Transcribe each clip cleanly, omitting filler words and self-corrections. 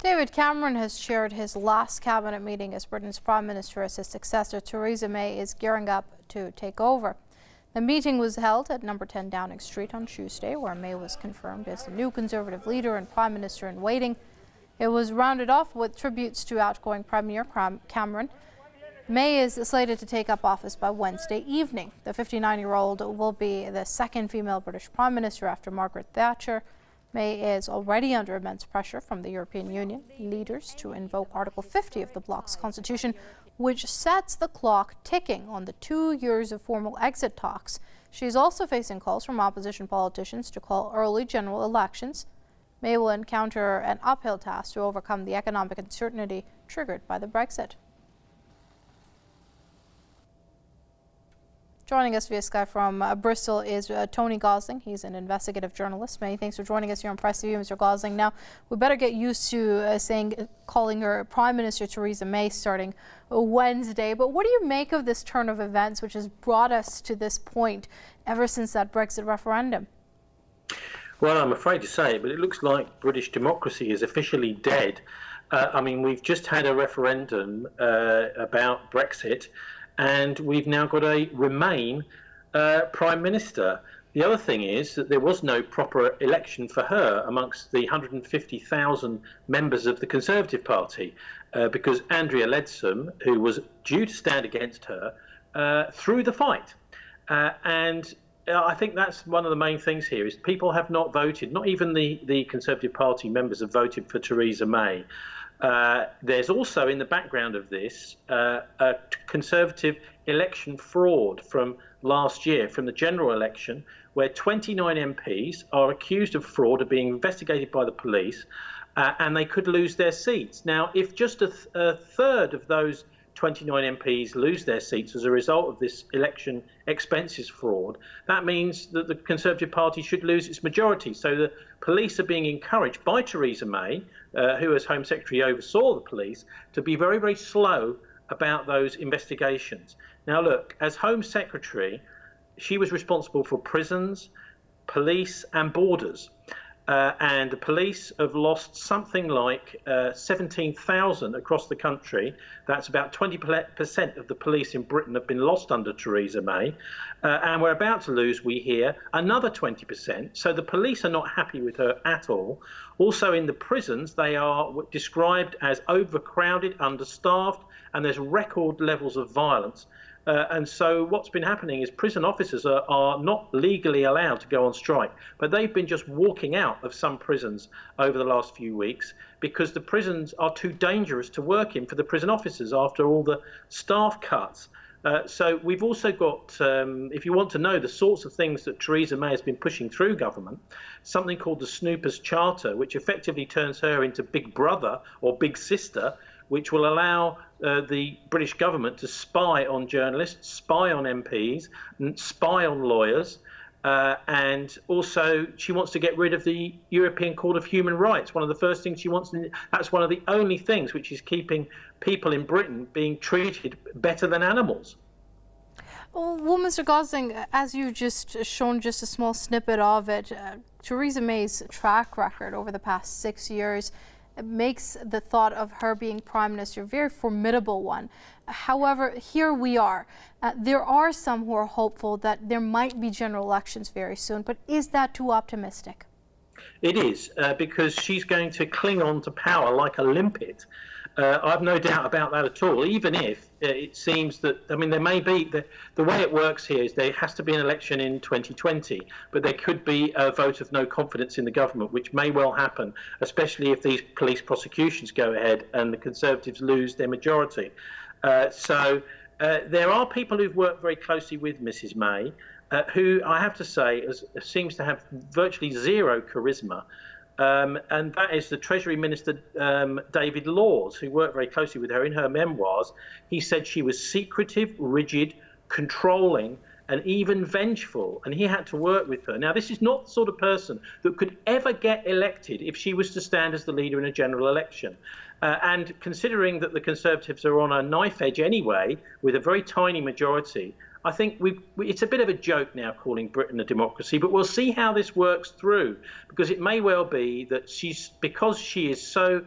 David Cameron has chaired his last cabinet meeting as Britain's Prime Minister as his successor, Theresa May, is gearing up to take over. The meeting was held at number 10 Downing Street on Tuesday, where May was confirmed as the new Conservative leader and Prime Minister in waiting. It was rounded off with tributes to outgoing Premier Cameron. May is slated to take up office by Wednesday evening. The 59-year-old will be the second female British Prime Minister after Margaret Thatcher. May is already under immense pressure from the European Union leaders to invoke Article 50 of the bloc's constitution, which sets the clock ticking on the 2 years of formal exit talks. She's also facing calls from opposition politicians to call early general elections. May will encounter an uphill task to overcome the economic uncertainty triggered by the Brexit. Joining us via Skype from Bristol is Tony Gosling. He's an investigative journalist. Many thanks for joining us here on Press TV, Mr. Gosling. Now, we better get used to calling her Prime Minister Theresa May starting Wednesday. But what do you make of this turn of events, which has brought us to this point ever since that Brexit referendum? Well, I'm afraid to say it, but it looks like British democracy is officially dead. I mean, we've just had a referendum about Brexit, and we've now got a Remain Prime Minister. The other thing is that there was no proper election for her amongst the 150,000 members of the Conservative Party, because Andrea Leadsom, who was due to stand against her, threw the fight. And I think that's one of the main things here, is people have not voted. Not even the Conservative Party members have voted for Theresa May. There's also in the background of this a Conservative election fraud from last year, from the general election, where 29 MPs are accused of fraud, of being investigated by the police, and they could lose their seats. Now, if just a third of those 29 MPs lose their seats as a result of this election expenses fraud, that means that the Conservative Party should lose its majority. So the police are being encouraged by Theresa May, who as Home Secretary oversaw the police, to be very, very slow about those investigations. Now look, as Home Secretary, she was responsible for prisons, police and borders. And the police have lost something like 17,000 across the country. That's about 20% of the police in Britain have been lost under Theresa May. And we're about to lose, we hear, another 20%. So the police are not happy with her at all. Also in the prisons, they are described as overcrowded, understaffed, and there's record levels of violence. And so what's been happening is prison officers are not legally allowed to go on strike, but they've been just walking out of some prisons over the last few weeks because the prisons are too dangerous to work in for the prison officers after all the staff cuts. So we've also got, if you want to know the sorts of things that Theresa May has been pushing through government, something called the Snoopers Charter, which effectively turns her into Big Brother or Big Sister, which will allow the British government to spy on journalists, spy on MPs, and spy on lawyers. And also she wants to get rid of the European Court of Human Rights. One of the first things she wants, that's one of the only things which is keeping people in Britain being treated better than animals. Well, Mr. Gosling, as you just shown just a small snippet of it, Theresa May's track record over the past 6 years makes the thought of her being Prime Minister a very formidable one. However, here we are. There are some who are hopeful that there might be general elections very soon, but is that too optimistic? It is, because she's going to cling on to power like a limpet. I've no doubt about that at all, even if it seems that, I mean, there may be, the way it works here is there has to be an election in 2020, but there could be a vote of no confidence in the government, which may well happen, especially if these police prosecutions go ahead and the Conservatives lose their majority. So there are people who've worked very closely with Mrs May, who I have to say seems to have virtually zero charisma. And that is the Treasury Minister, David Laws, who worked very closely with her. In her memoirs, he said she was secretive, rigid, controlling, and even vengeful, and he had to work with her. Now, this is not the sort of person that could ever get elected if she was to stand as the leader in a general election. And considering that the Conservatives are on a knife edge anyway, with a very tiny majority, I think it's a bit of a joke now calling Britain a democracy, but we'll see how this works through, because it may well be that because she is so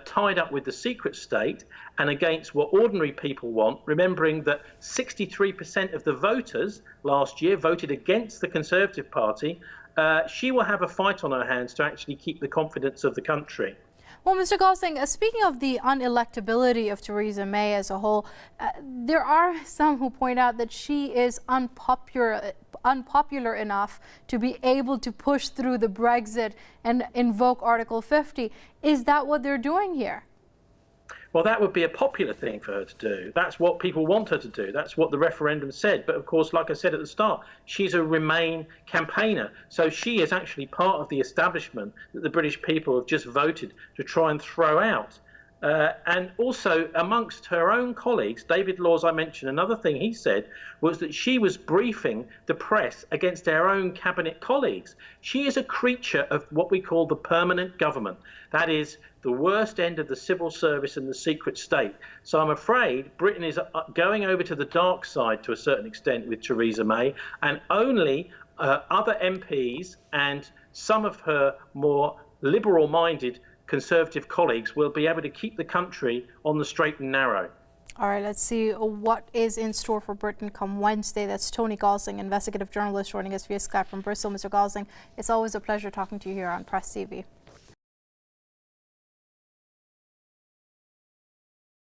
tied up with the secret state and against what ordinary people want, remembering that 63% of the voters last year voted against the Conservative Party, she will have a fight on her hands to actually keep the confidence of the country. Well, Mr. Gosling, speaking of the unelectability of Theresa May as a whole, there are some who point out that she is unpopular enough to be able to push through the Brexit and invoke Article 50. Is that what they're doing here? Well, that would be a popular thing for her to do. That's what people want her to do. That's what the referendum said. But of course, like I said at the start, she's a Remain campaigner. So she is actually part of the establishment that the British people have just voted to try and throw out. And also amongst her own colleagues, David Laws, I mentioned, another thing he said was that she was briefing the press against her own cabinet colleagues. She is a creature of what we call the permanent government. That is the worst end of the civil service and the secret state. So I'm afraid Britain is going over to the dark side to a certain extent with Theresa May, and only other MPs and some of her more liberal-minded Conservative colleagues will be able to keep the country on the straight and narrow. All right, let's see what is in store for Britain come Wednesday. That's Tony Gosling, investigative journalist, joining us via Skype from Bristol. Mr. Gosling, it's always a pleasure talking to you here on Press TV.